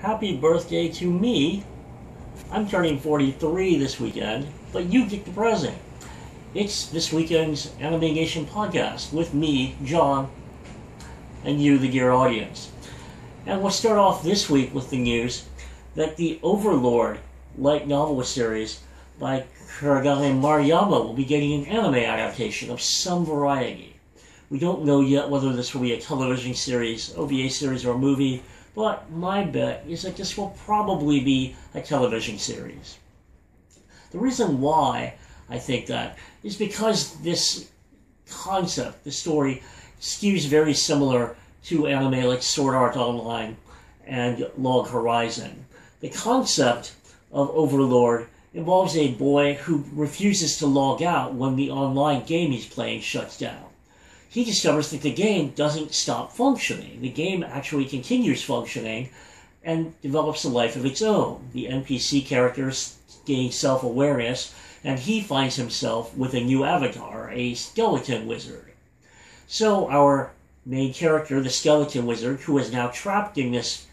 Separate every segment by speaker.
Speaker 1: happy birthday to me. I'm turning 43 this weekend, but you get the present. It's this weekend's AnimeNation podcast with me, John, and you, the dear audience. And we'll start off this week with the news that the Overlord light novel series by Kuragane Maruyama will be getting an anime adaptation of some variety. We don't know yet whether this will be a television series, OVA series, or a movie, but my bet is that this will probably be a television series. The reason why I think that is because this concept, the story, skews very similar to anime like Sword Art Online and Log Horizon. The concept of Overlord involves a boy who refuses to log out when the online game he's playing shuts down. He discovers that the game doesn't stop functioning. The game actually continues functioning and develops a life of its own. The NPC characters gain self-awareness, and he finds himself with a new avatar, a skeleton wizard. So our main character, the skeleton wizard, who is now trapped in this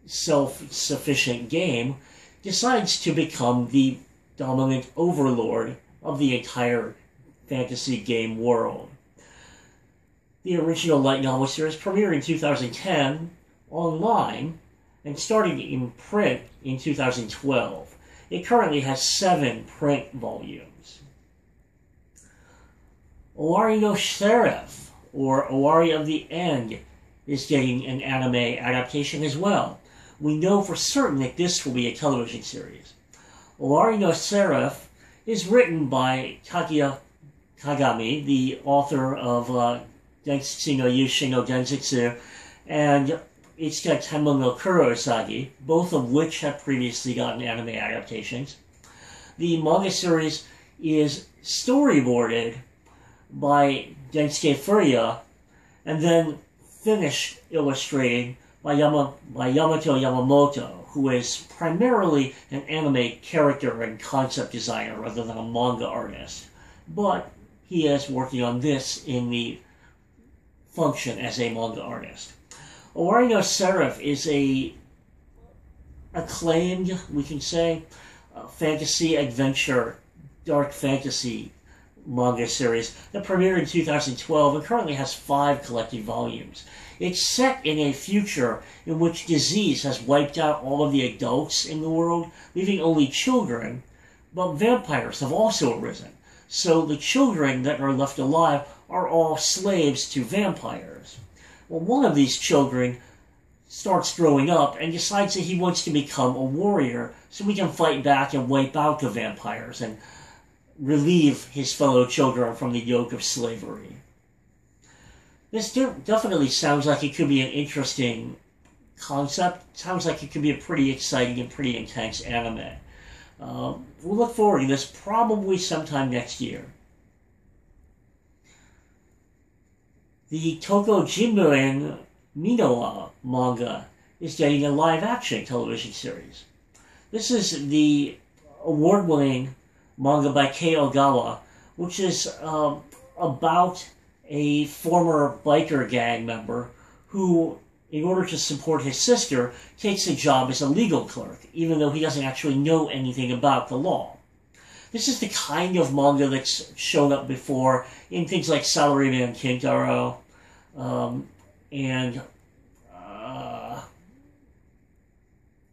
Speaker 1: self-sufficient game, decides to become the dominant overlord of the entire fantasy game world. The original light novel series premiered in 2010 online and started in print in 2012. It currently has 7 print volumes. Laurie Nocera, or Owari of the End, is getting an anime adaptation as well. We know for certain that this will be a television series. Laurie Nocera is written by Takeya Kagami, the author of Densetsu no Yushin no Densetsu, and it's got Tenma no Kurosagi, both of which have previously gotten anime adaptations. The manga series is storyboarded by Densuke Furuya, and then finished illustrating by Yamato Yamamoto, who is primarily an anime character and concept designer rather than a manga artist. But he is working on this in the function as a manga artist. Owari Nocera is a acclaimed, we can say, fantasy adventure, dark fantasy manga series that premiered in 2012 and currently has 5 collected volumes. It's set in a future in which disease has wiped out all of the adults in the world, leaving only children, but vampires have also arisen. So the children that are left alive are all slaves to vampires. Well, one of these children starts growing up and decides that he wants to become a warrior so he can fight back and wipe out the vampires and relieve his fellow children from the yoke of slavery. This definitely sounds like it could be an interesting concept. Sounds like it could be a pretty exciting and pretty intense anime. We'll look forward to this probably sometime next year. The Tohko Jimbo and Me manga is getting a live-action television series. This is the award-winning manga by Kei Ogawa, which is about a former biker gang member who, in order to support his sister, takes a job as a legal clerk, even though he doesn't actually know anything about the law. This is the kind of manga that's shown up before in things like Salaryman Kintaro, and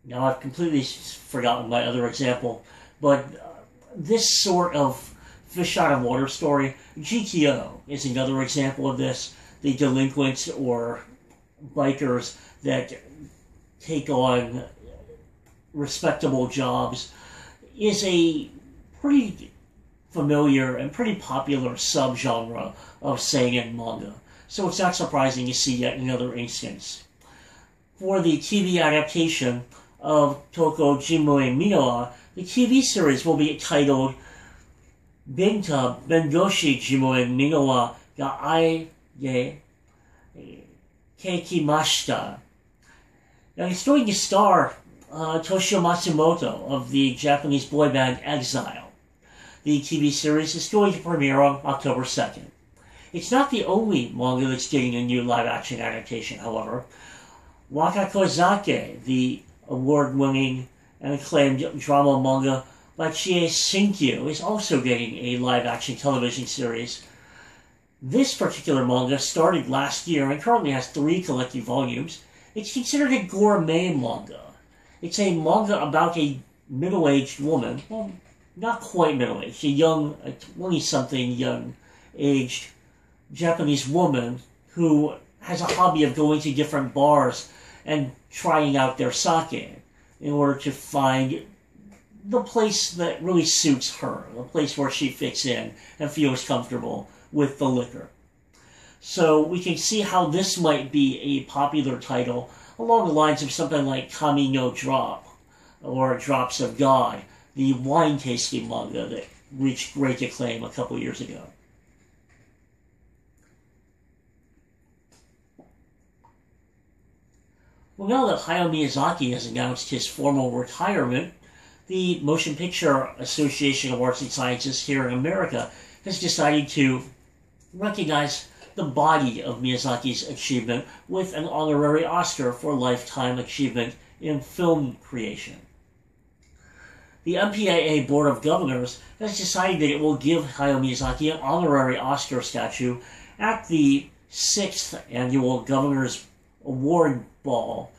Speaker 1: now I've completely forgotten my other example, but this sort of fish out of water story, GTO is another example of this. The delinquents or bikers that take on respectable jobs is a pretty familiar and pretty popular subgenre of seinen manga. So it's not surprising to see yet another instance. For the TV adaptation of Tohko Jimbo and Me, the TV series will be titled Binta Bengoshi Jimbo and Me ga Ai ge Keikimashita. Now it's going to star Toshio Matsumoto of the Japanese boy band Exile. The TV series is going to premiere on October 2nd. It's not the only manga that's getting a new live-action adaptation, however. Wakakozake, the award-winning and acclaimed drama manga by Chie Shinkyu is also getting a live-action television series. This particular manga started last year and currently has 3 collected volumes. It's considered a gourmet manga. It's a manga about a middle-aged woman, well, not quite middle-aged, a 20-something young-aged Japanese woman who has a hobby of going to different bars and trying out their sake in order to find the place that really suits her, the place where she fits in and feels comfortable with the liquor. So we can see how this might be a popular title along the lines of something like Kami no Drop or Drops of God, the wine-tasting manga that reached great acclaim a couple years ago. Well, now that Hayao Miyazaki has announced his formal retirement, the Motion Picture Association of Arts and Sciences here in America has decided to recognize the body of Miyazaki's achievement with an honorary Oscar for lifetime achievement in film creation. The MPAA Board of Governors has decided that it will give Hayao Miyazaki an honorary Oscar statue at the 6th Annual Governor's Award Ball,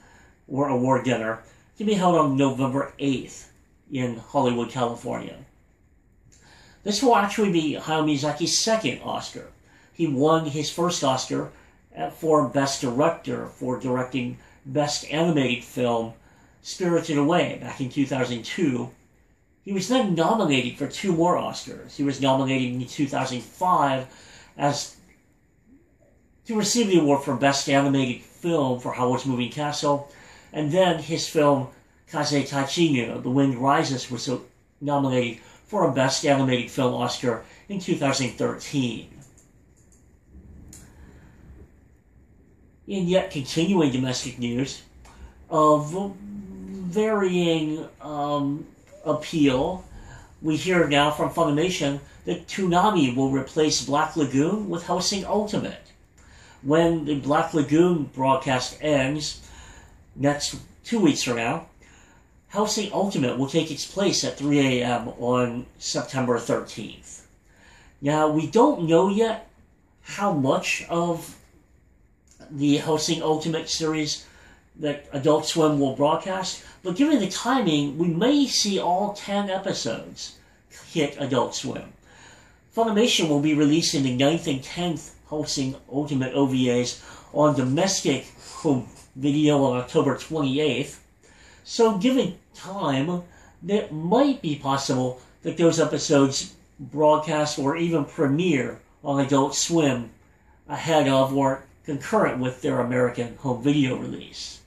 Speaker 1: or Award Dinner, to be held on November 8th in Hollywood, California. This will actually be Hayao Miyazaki's second Oscar. He won his first Oscar for Best Director for directing Best Animated Film Spirited Away back in 2002. He was then nominated for 2 more Oscars. He was nominated in 2005 to receive the award for Best Animated Film for Howl's Moving Castle, and then his film Kaze Tachinu, The Wind Rises, was nominated for a Best Animated Film Oscar in 2013. In yet continuing domestic news of varying appeal, we hear now from Funimation that Toonami will replace Black Lagoon with Hellsing Ultimate. When the Black Lagoon broadcast ends, next 2 weeks from now, Hellsing Ultimate will take its place at 3 a.m. on September 13th. Now, we don't know yet how much of the Hellsing Ultimate series that Adult Swim will broadcast, but given the timing, we may see all 10 episodes hit Adult Swim. Funimation will be releasing the 9th and 10th Hellsing Ultimate OVAs on domestic home video on October 28th, so given time, it might be possible that those episodes broadcast or even premiere on Adult Swim ahead of or concurrent with their American home video release.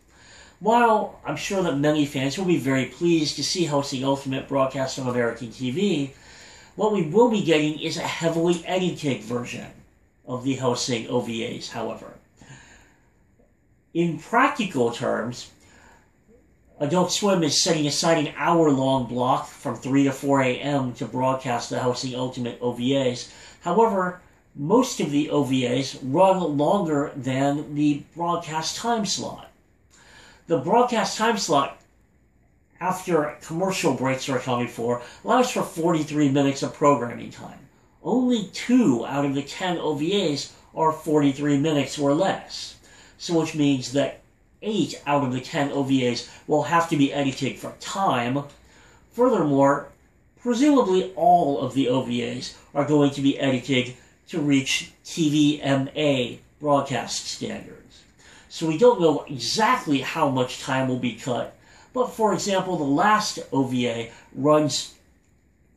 Speaker 1: While I'm sure that many fans will be very pleased to see Hellsing Ultimate broadcast on American TV, what we will be getting is a heavily edited version of the Hellsing OVAs, however. In practical terms, Adult Swim is setting aside an hour-long block from 3 to 4 a.m. to broadcast the Hellsing Ultimate OVAs. However, most of the OVAs run longer than the broadcast time slot. The broadcast time slot, after commercial breaks are accounted for, allows for 43 minutes of programming time. Only 2 out of the 10 OVAs are 43 minutes or less, so which means that 8 out of the 10 OVAs will have to be edited for time. Furthermore, presumably all of the OVAs are going to be edited to reach TVMA broadcast standards. So we don't know exactly how much time will be cut, but for example, the last OVA runs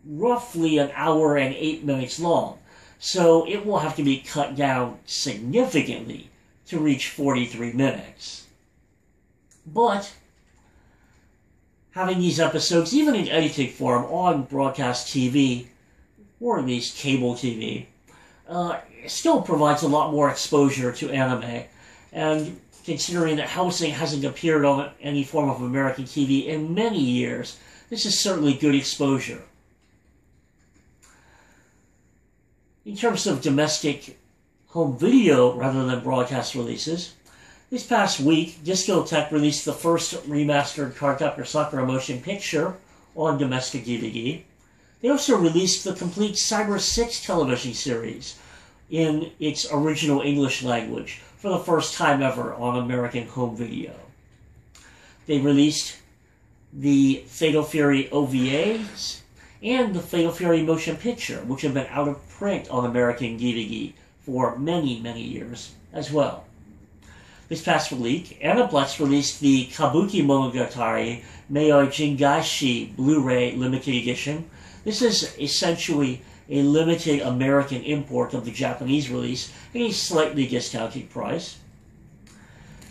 Speaker 1: roughly an hour and 8 minutes long, so it will have to be cut down significantly to reach 43 minutes. But having these episodes, even in edited form, on broadcast TV, or at least cable TV, still provides a lot more exposure to anime, and considering that Hellsing hasn't appeared on any form of American TV in many years, this is certainly good exposure. In terms of domestic home video rather than broadcast releases, This past week, Discotech released the first remastered Cardcaptor Sakura motion picture on domestic DVD. They also released the complete Cyber 6 television series in its original English language for the first time ever on American home video. They released the Fatal Fury OVAs and the Fatal Fury motion picture, which have been out of print on American DVD for many, many years as well. This past week, Aniplex released the Kabuki Monogatari Meoi Jingashi Blu-ray Limited Edition. This is essentially a limited American import of the Japanese release at a slightly discounted price.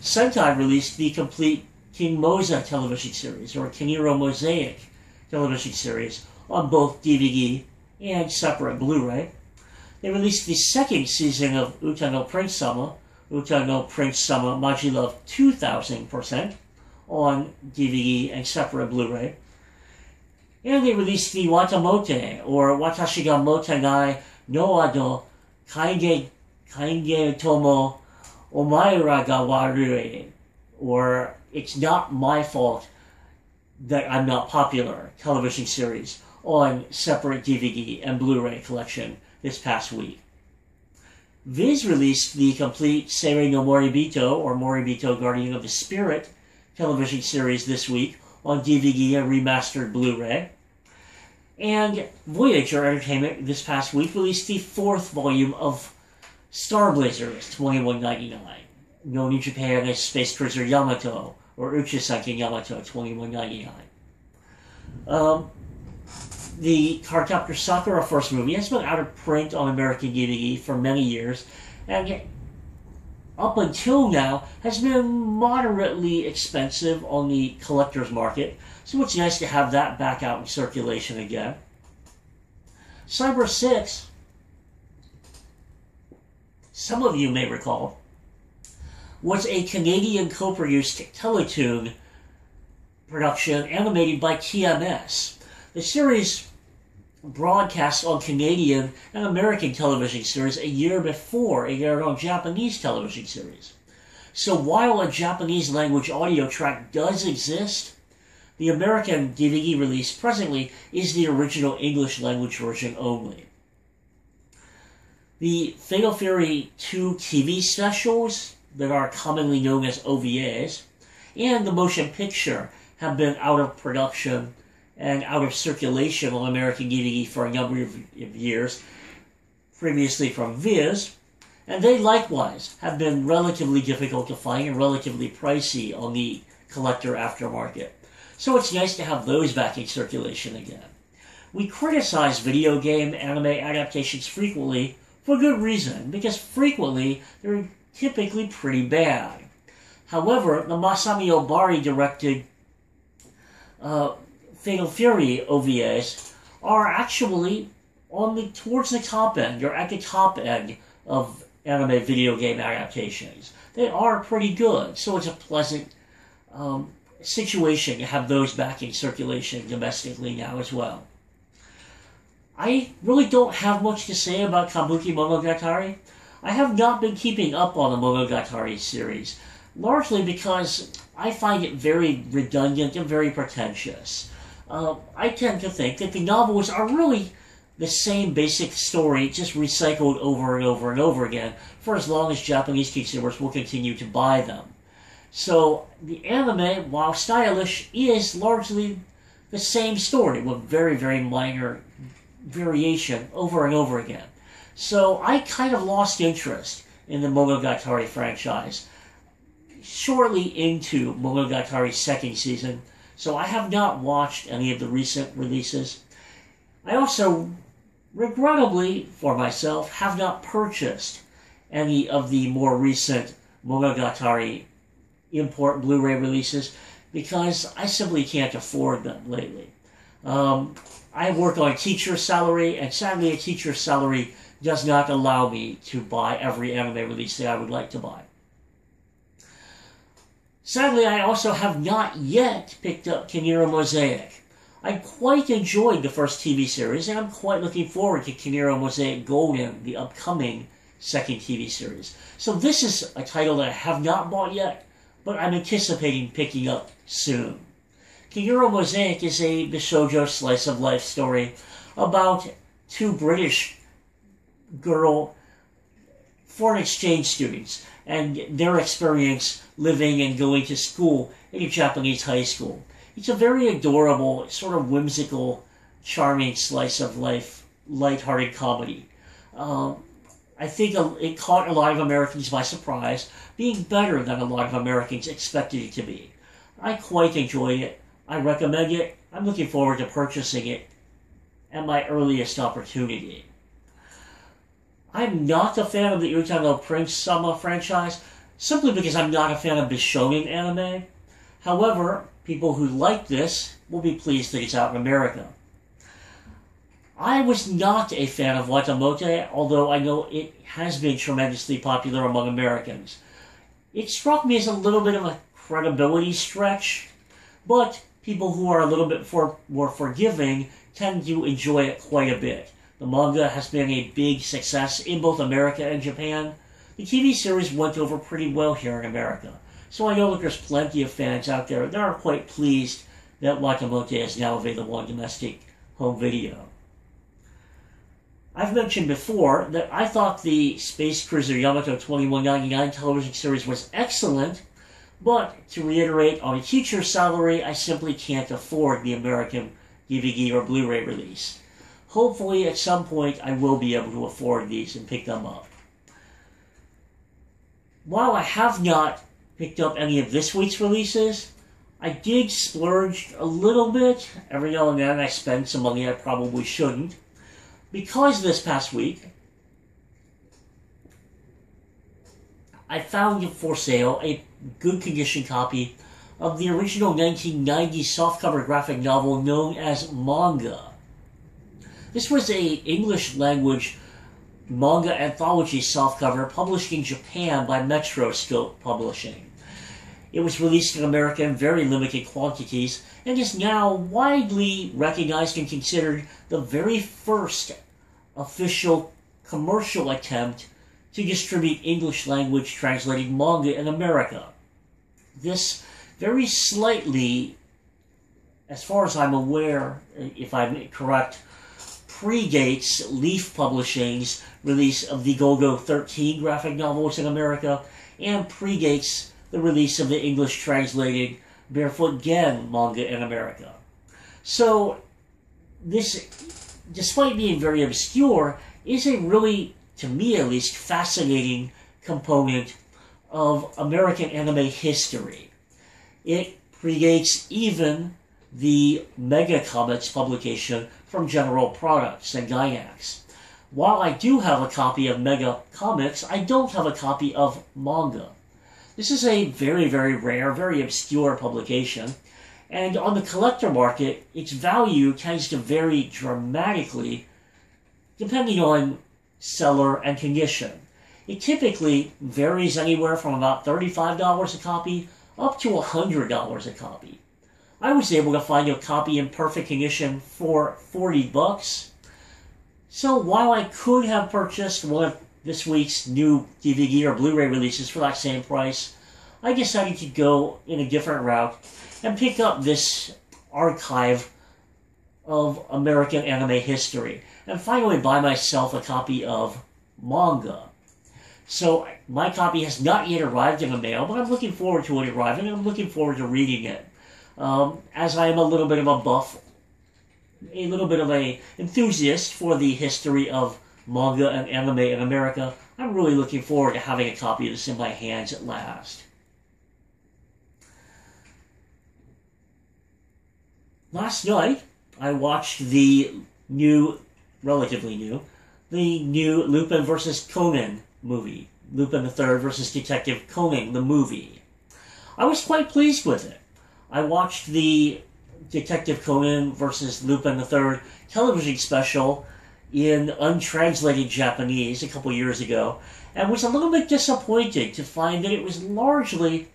Speaker 1: Sentai released the complete King Moza television series, or Kiniro Mosaic television series, on both DVD and separate Blu-ray. They released the second season of Uta no Prince Sama Maji Love 2000% on DVD and separate Blu-ray. And they released the Watamote, or Watashi ga Motenai no Ado Kaige Tomo Omaira ga Warue, or It's Not My Fault That I'm Not Popular television series on separate DVD and Blu-ray collection this past week. Viz released the complete Seirei no Moribito, or Moribito Guardian of the Spirit television series this week on DVD and remastered Blu-ray. And Voyager Entertainment this past week released the fourth volume of Star Blazers $21.99, known in Japan as Space Cruiser Yamato, or Uchisanken Yamato $21.99. The Cardcaptor Sakura first movie has been out of print on American DVD for many years, and up until now has been moderately expensive on the collector's market, so it's nice to have that back out in circulation again. Cyber 6, some of you may recall, was a Canadian co-produced Teletoon production animated by TMS. The series broadcast on Canadian and American television series a year before it aired on Japanese television series. So while a Japanese language audio track does exist, the American DVD release presently is the original English language version only. The Fatal Fury 2 TV specials that are commonly known as OVAs and the motion picture have been out of production and out of circulation on American DVD for a number of years, previously from Viz, and they likewise have been relatively difficult to find and relatively pricey on the collector aftermarket. So it's nice to have those back in circulation again. We criticize video game anime adaptations frequently for good reason, because frequently they're typically pretty bad. However, the Masami Obari directed Fatal Fury OVAs are actually towards the top end, or at the top end of anime video game adaptations. They are pretty good, so it's a pleasant situation to have those back in circulation domestically now as well. I really don't have much to say about Kabuki Monogatari. I have not been keeping up on the Monogatari series, largely because I find it very redundant and very pretentious. I tend to think that the novels are really the same basic story, just recycled over and over and over again, for as long as Japanese consumers will continue to buy them. So the anime, while stylish, is largely the same story, with very, very minor variation over and over again. So I kind of lost interest in the Monogatari franchise shortly into Monogatari's second season, so I have not watched any of the recent releases. I also, regrettably for myself, have not purchased any of the more recent Monogatari import Blu-ray releases because I simply can't afford them lately. I work on a teacher's salary, and sadly a teacher's salary does not allow me to buy every anime release that I would like to buy. Sadly, I also have not yet picked up Kiniro Mosaic. I quite enjoyed the first TV series, and I'm quite looking forward to Kiniro Mosaic Golden, the upcoming second TV series. So this is a title that I have not bought yet, but I'm anticipating picking up soon. Kagero Mosaic is a Bishoujo slice-of-life story about two British girl foreign exchange students and their experience living and going to school in a Japanese high school. It's a very adorable, sort of whimsical, charming slice-of-life, lighthearted comedy. I think it caught a lot of Americans by surprise, being better than a lot of Americans expected it to be. I quite enjoyed it. I recommend it. I'm looking forward to purchasing it at my earliest opportunity. I'm not a fan of the Uta no Prince-sama franchise, simply because I'm not a fan of Bishonen anime. However, people who like this will be pleased that it's out in America. I was not a fan of Watamote, although I know it has been tremendously popular among Americans. It struck me as a little bit of a credibility stretch, but people who are a little bit more forgiving tend to enjoy it quite a bit. The manga has been a big success in both America and Japan. The TV series went over pretty well here in America, so I know that there's plenty of fans out there that are quite pleased that Watamote is now available on domestic home video. I've mentioned before that I thought the Space Cruiser Yamato 2199 television series was excellent, but to reiterate, on a teacher's salary, I simply can't afford the American DVD or Blu-ray release. Hopefully, at some point, I will be able to afford these and pick them up. While I have not picked up any of this week's releases, I did splurge a little bit. Every now and then I spend some money I probably shouldn't. Because this past week, I found for sale a good condition copy of the original 1990 softcover graphic novel known as Manga. This was an English language manga anthology softcover published in Japan by Metroscope Publishing. It was released in America in very limited quantities and is now widely recognized and considered the very first official commercial attempt to distribute English language translated manga in America. This very slightly, as far as I'm aware, if I'm correct, predates Leaf Publishing's release of the Golgo 13 graphic novels in America and predates the release of the English translated Barefoot Gen manga in America. So this, despite being very obscure, is a really, to me at least, fascinating component of American anime history. It predates even the Mega Comics publication from General Products and Gainax. While I do have a copy of Mega Comics, I don't have a copy of Manga. This is a very, very rare, very obscure publication, and on the collector market, its value tends to vary dramatically depending on seller and condition. It typically varies anywhere from about $35 a copy up to $100 a copy. I was able to find a copy in perfect condition for $40. So while I could have purchased one of this week's new DVD or Blu-ray releases for that same price, I decided to go in a different route and pick up this archive of American anime history and finally buy myself a copy of Manga. So my copy has not yet arrived in the mail, but I'm looking forward to it arriving and I'm looking forward to reading it. As I am a little bit of a buff, a little bit of an enthusiast for the history of manga and anime in America, I'm really looking forward to having a copy of this in my hands at last. Last night, I watched the new, relatively new, the new Lupin vs. Conan movie. Lupin III vs. Detective Conan, the movie. I was quite pleased with it. I watched the Detective Conan vs. Lupin III television special in untranslated Japanese a couple years ago, and was a little bit disappointed to find that it was largely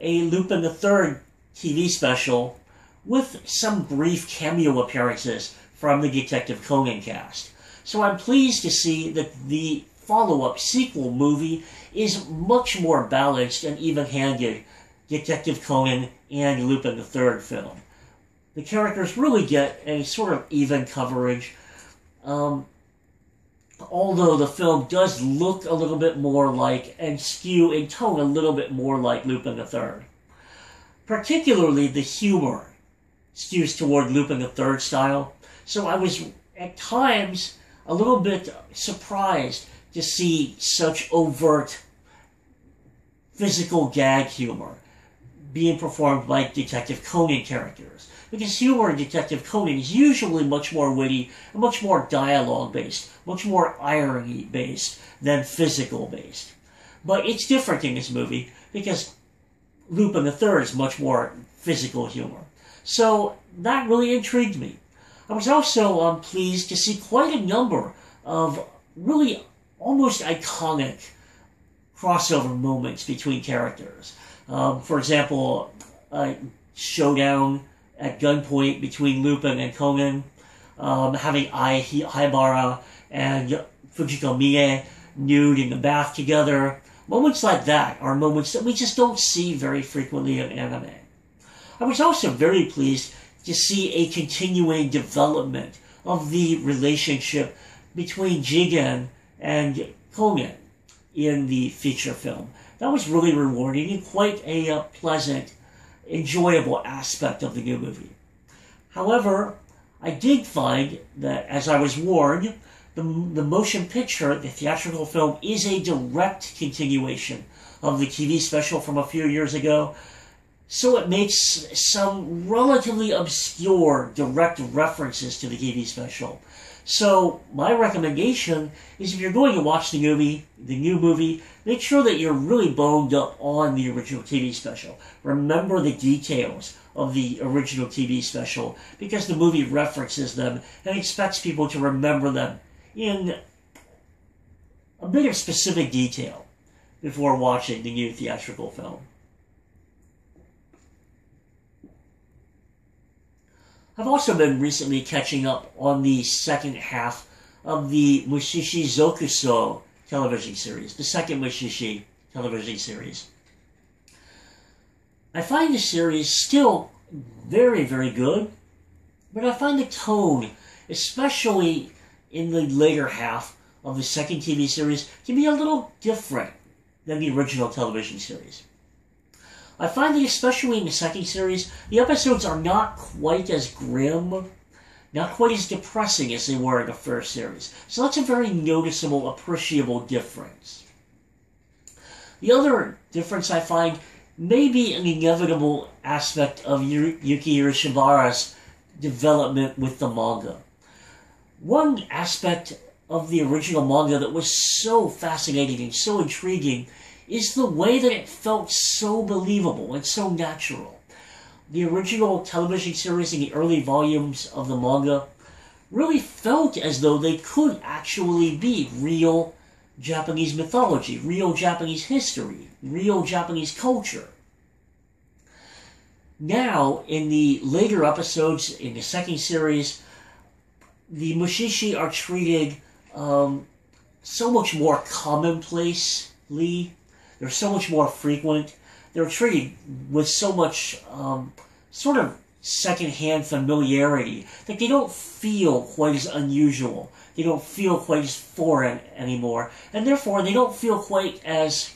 Speaker 1: a Lupin III TV special with some brief cameo appearances from the Detective Conan cast. So I'm pleased to see that the follow-up sequel movie is much more balanced and even-handed Detective Conan and Lupin the Third film. The characters really get a sort of even coverage, although the film does look a little bit more like, and skew in tone a little bit more like Lupin the Third. Particularly the humor skews toward Lupin the Third style, so I was at times a little bit surprised to see such overt physical gag humor being performed by Detective Conan characters. Because humor in Detective Conan is usually much more witty and much more dialogue-based, much more irony-based than physical-based. But it's different in this movie because Lupin the Third is much more physical humor. So that really intrigued me. I was also pleased to see quite a number of really almost iconic crossover moments between characters. For example, a showdown at gunpoint between Lupin and Conan, having Haibara and Fujiko Mie nude in the bath together. Moments like that are moments that we just don't see very frequently in anime. I was also very pleased to see a continuing development of the relationship between Jigen and Conan in the feature film. That was really rewarding and quite a pleasant, enjoyable aspect of the new movie. However, I did find that, as I was warned, the motion picture, the theatrical film, is a direct continuation of the TV special from a few years ago, so it makes some relatively obscure direct references to the TV special. So my recommendation is, if you're going to watch the new movie, make sure that you're really boned up on the original TV special. Remember the details of the original TV special, because the movie references them and expects people to remember them in a bit of specific detail before watching the new theatrical film. I've also been recently catching up on the second half of the Mushishi Zokuso television series, the second Mushishi television series. I find the series still very, very good, but I find the tone, especially in the later half of the second TV series, to be a little different than the original television series. I find that especially in the second series, the episodes are not quite as grim, not quite as depressing as they were in the first series. So that's a very noticeable, appreciable difference. The other difference I find may be an inevitable aspect of Yuki Urashibara's development with the manga. One aspect of the original manga that was so fascinating and so intriguing is the way that it felt so believable and so natural. The original television series in the early volumes of the manga really felt as though they could actually be real Japanese mythology, real Japanese history, real Japanese culture. Now, in the later episodes in the second series, the Mushishi are treated so much more commonplacely. They're so much more frequent. They're treated with so much sort of second-hand familiarity that they don't feel quite as unusual. They don't feel quite as foreign anymore. And therefore, they don't feel quite as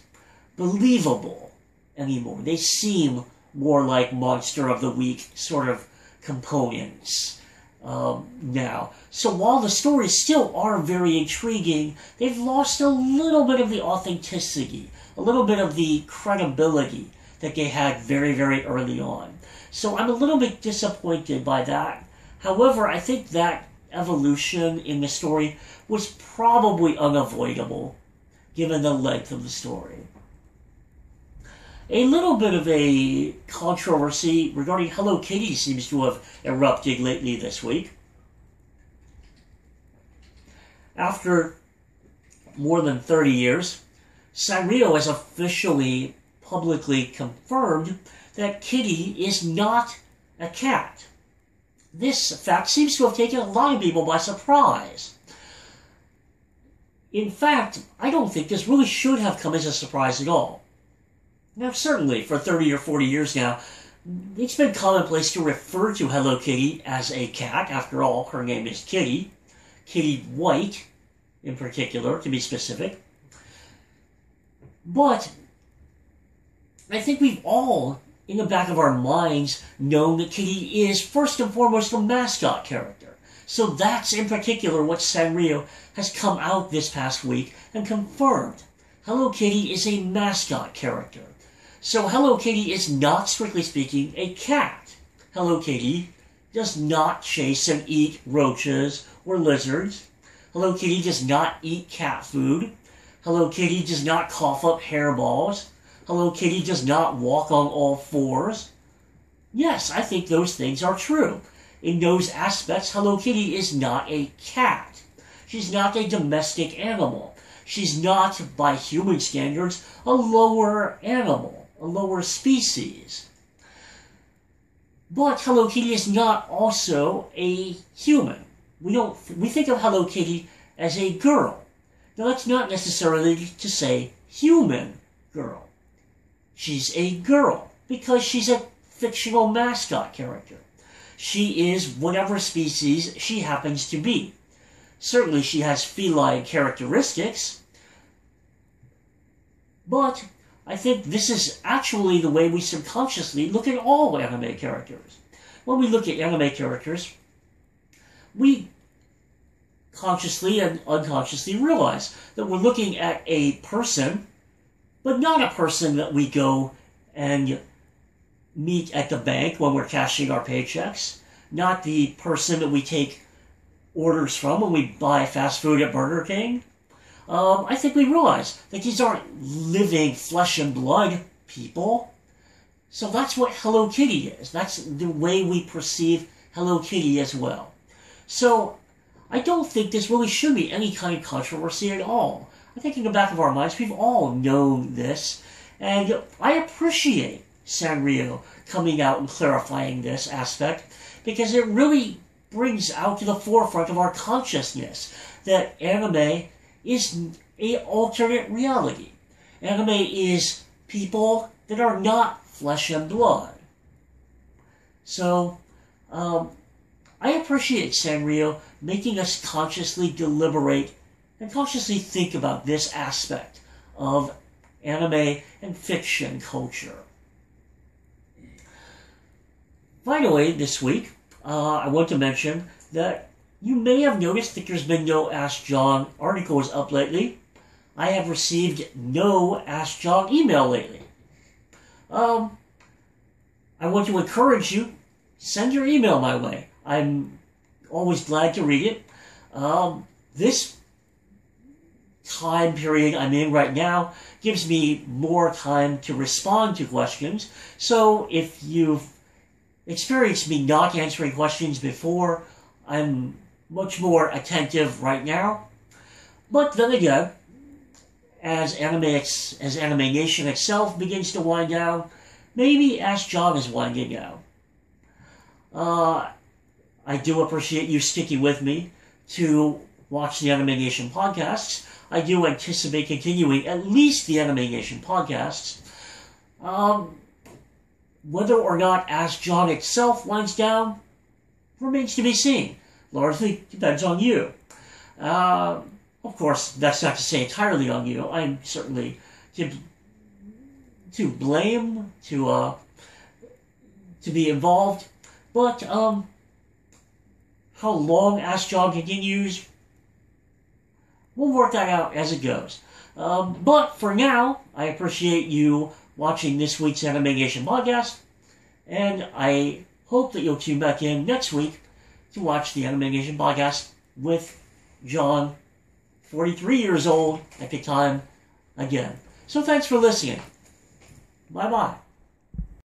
Speaker 1: believable anymore. They seem more like Monster of the Week sort of components now. So while the stories still are very intriguing, they've lost a little bit of the authenticity, a little bit of the credibility that they had very, very early on. So I'm a little bit disappointed by that. However, I think that evolution in the story was probably unavoidable, given the length of the story. A little bit of a controversy regarding Hello Kitty seems to have erupted lately this week. After more than 30 years, Sanrio has officially, publicly confirmed that Kitty is not a cat. This fact seems to have taken a lot of people by surprise. In fact, I don't think this really should have come as a surprise at all. Now, certainly, for 30 or 40 years now, it's been commonplace to refer to Hello Kitty as a cat. After all, her name is Kitty. Kitty White, in particular, to be specific. But I think we've all, in the back of our minds, known that Kitty is, first and foremost, a mascot character. So that's, in particular, what Sanrio has come out this past week and confirmed. Hello Kitty is a mascot character. So Hello Kitty is not, strictly speaking, a cat. Hello Kitty does not chase and eat roaches or lizards. Hello Kitty does not eat cat food. Hello Kitty does not cough up hairballs. Hello Kitty does not walk on all fours. Yes, I think those things are true. In those aspects, Hello Kitty is not a cat. She's not a domestic animal. She's not, by human standards, a lower animal, a lower species. But Hello Kitty is not also a human. We think of Hello Kitty as a girl. Now that's not necessarily to say human girl. She's a girl because she's a fictional mascot character. She is whatever species she happens to be. Certainly she has feline characteristics, but I think this is actually the way we subconsciously look at all anime characters. When we look at anime characters, we consciously and unconsciously realize that we're looking at a person, but not a person that we go and meet at the bank when we're cashing our paychecks, not the person that we take orders from when we buy fast food at Burger King. I think we realize that these aren't living flesh and blood people. So that's what Hello Kitty is. That's the way we perceive Hello Kitty as well. So I don't think this really should be any kind of controversy at all. I think in the back of our minds we've all known this, and I appreciate Sanrio coming out and clarifying this aspect because it really brings out to the forefront of our consciousness that anime is an alternate reality. Anime is people that are not flesh and blood. So, I appreciate Sanrio making us consciously deliberate and consciously think about this aspect of anime and fiction culture. Finally, this week, I want to mention that you may have noticed that there's been no Ask John articles up lately. I have received no Ask John email lately. I want to encourage you, send your email my way. I'm always glad to read it. This time period I'm in right now gives me more time to respond to questions. So if you've experienced me not answering questions before, I'm much more attentive right now. But then again, as AnimeNation itself begins to wind down, maybe Ask John is winding down. I do appreciate you sticking with me to watch the AnimeNation podcasts. I do anticipate continuing at least the AnimeNation podcasts. Whether or not Ask John itself winds down remains to be seen. Largely depends on you. Of course, that's not to say entirely on you. I'm certainly to blame, to be involved, but how long Ask John continues, we'll work that out as it goes. But for now, I appreciate you watching this week's AnimeNation podcast, and I hope that you'll tune back in next week to watch the AnimeNation podcast with John, 43 years old at the time, again. So thanks for listening. Bye-bye.